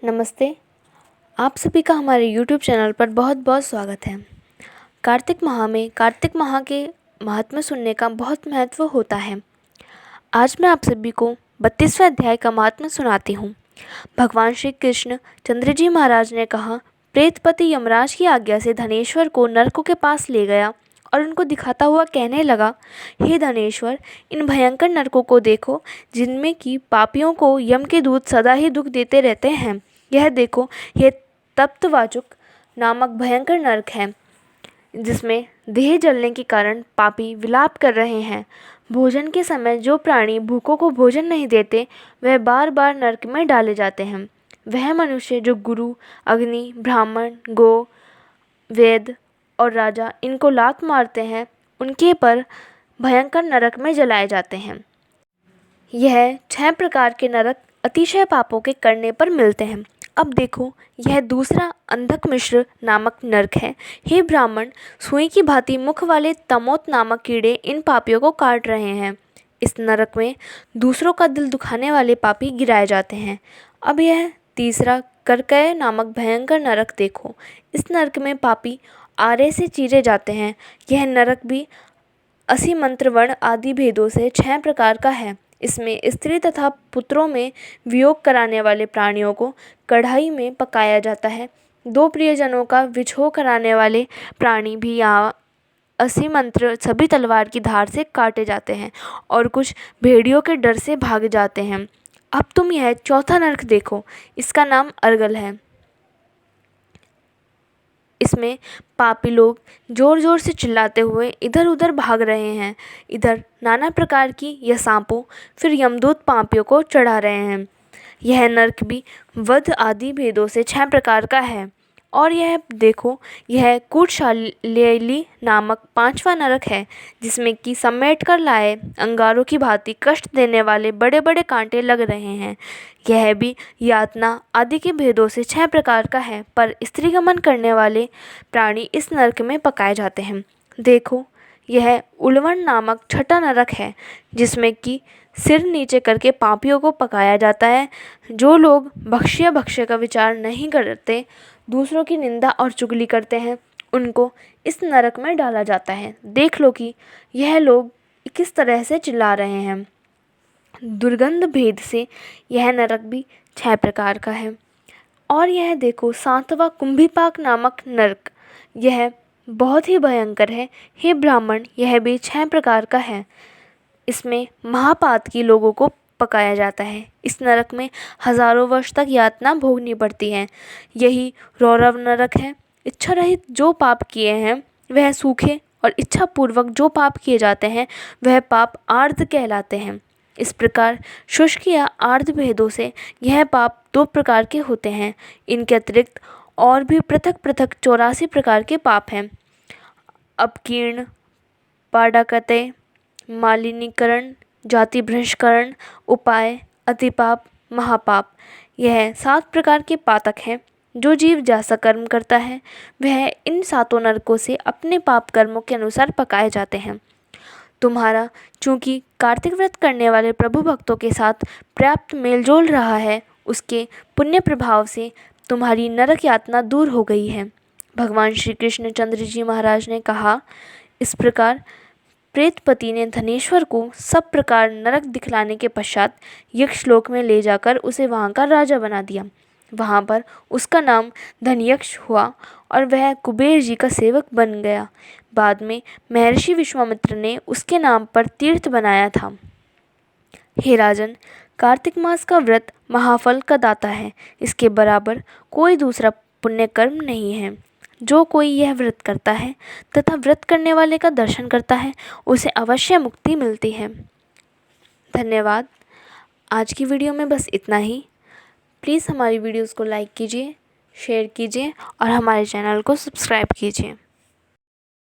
नमस्ते। आप सभी का हमारे YouTube चैनल पर बहुत बहुत स्वागत है। कार्तिक माह में कार्तिक माह के महात्म्य सुनने का बहुत महत्व होता है। आज मैं आप सभी को 32वें अध्याय का महात्म्य सुनाती हूँ। भगवान श्री कृष्ण चंद्र जी महाराज ने कहा, प्रेतपति यमराज की आज्ञा से धनेश्वर को नरकों के पास ले गया और उनको दिखाता हुआ कहने लगा, हे धनेश्वर, इन भयंकर नरकों को देखो जिनमें कि पापियों को यम के दूत सदा ही दुख देते रहते हैं। यह देखो, यह तप्तवाचुक नामक भयंकर नरक है जिसमें देह जलने के कारण पापी विलाप कर रहे हैं। भोजन के समय जो प्राणी भूखों को भोजन नहीं देते वह बार बार नरक में डाले जाते हैं। वह मनुष्य जो गुरु, अग्नि, ब्राह्मण, गो, वेद और राजा इनको लात मारते हैं उनके पर भयंकर नरक में जलाए जाते हैं। यह 6 प्रकार के नरक अतिशय पापों के करने पर मिलते हैं। अब देखो, यह दूसरा अंधक मिश्र नामक नरक है। हे ब्राह्मण, सुई की भांति मुख वाले तमोत नामक कीड़े इन पापियों को काट रहे हैं। इस नरक में दूसरों का दिल दुखाने वाले पापी गिराए जाते हैं। अब यह तीसरा करकय नामक भयंकर नरक देखो। इस नरक में पापी आरे से चीरे जाते हैं। यह नरक भी 80 मंत्र वर्ण आदि भेदों से 6 प्रकार का है। इसमें स्त्री तथा पुत्रों में वियोग कराने वाले प्राणियों को कढ़ाई में पकाया जाता है। 2 प्रियजनों का विछोह कराने वाले प्राणी भी यहाँ 80 मंत्र सभी तलवार की धार से काटे जाते हैं और कुछ भेड़ियों के डर से भाग जाते हैं। अब तुम यह चौथा नरक देखो। इसका नाम अर्गल है। इसमें पापी लोग जोर जोर से चिल्लाते हुए इधर उधर भाग रहे हैं। इधर नाना प्रकार की या सांपों, फिर यमदूत पापियों को चढ़ा रहे हैं। यह नरक भी वध आदि भेदों से 6 प्रकार का है। और यह देखो, यह कूटशालेली नामक 5वां नरक है जिसमें कि समेट कर लाए अंगारों की भांति कष्ट देने वाले बड़े बड़े कांटे लग रहे हैं। यह भी यातना आदि के भेदों से 6 प्रकार का है, पर स्त्रीगमन करने वाले प्राणी इस नरक में पकाए जाते हैं। देखो, यह उलवण नामक 6ठा नरक है जिसमें कि सिर नीचे करके पापियों को पकाया जाता है। जो लोग भक्ष्य का विचार नहीं करते, दूसरों की निंदा और चुगली करते हैं, उनको इस नरक में डाला जाता है। देख लो कि यह लोग किस तरह से चिल्ला रहे हैं। दुर्गंध भेद से यह नरक भी 6 प्रकार का है। और यह देखो, 7वां कुंभीपाक नामक नरक, यह बहुत ही भयंकर है। हे ब्राह्मण, यह भी 6 प्रकार का है। इसमें महापातकी लोगों को पकाया जाता है। इस नरक में हजारों वर्ष तक यातना भोगनी पड़ती है। यही रौरव नरक है। इच्छा रहित जो पाप किए हैं वह सूखे और इच्छा पूर्वक जो पाप किए जाते हैं वह पाप आर्द्र कहलाते हैं। इस प्रकार शुष्क या आर्द्र भेदों से यह पाप 2 प्रकार के होते हैं। इनके अतिरिक्त और भी पृथक पृथक 84 प्रकार के पाप हैं। अपकीर्ण, पाडाकते, मालिनीकरण, जाति भ्रष्टकरण, उपाय, अतिपाप, महापाप, यह 7 प्रकार के पातक हैं। जो जीव जैसा कर्म करता है वह इन 7 नरकों से अपने पाप कर्मों के अनुसार पकाए जाते हैं। तुम्हारा चूँकि कार्तिक व्रत करने वाले प्रभु भक्तों के साथ पर्याप्त मेलजोल रहा है, उसके पुण्य प्रभाव से तुम्हारी नरक यातना दूर हो गई है। भगवान श्री कृष्ण चंद्र जी महाराज ने कहा, इस प्रकार प्रेतपति ने धनेश्वर को सब प्रकार नरक दिखलाने के पश्चात यक्षलोक में ले जाकर उसे वहाँ का राजा बना दिया। वहाँ पर उसका नाम धनयक्ष हुआ और वह कुबेर जी का सेवक बन गया। बाद में महर्षि विश्वामित्र ने उसके नाम पर तीर्थ बनाया था। हे राजन, कार्तिक मास का व्रत महाफल का दाता है। इसके बराबर कोई दूसरा पुण्य कर्म नहीं है। जो कोई यह व्रत करता है तथा व्रत करने वाले का दर्शन करता है उसे अवश्य मुक्ति मिलती है। धन्यवाद। आज की वीडियो में बस इतना ही। प्लीज़ हमारी वीडियोस को लाइक कीजिए, शेयर कीजिए और हमारे चैनल को सब्सक्राइब कीजिए।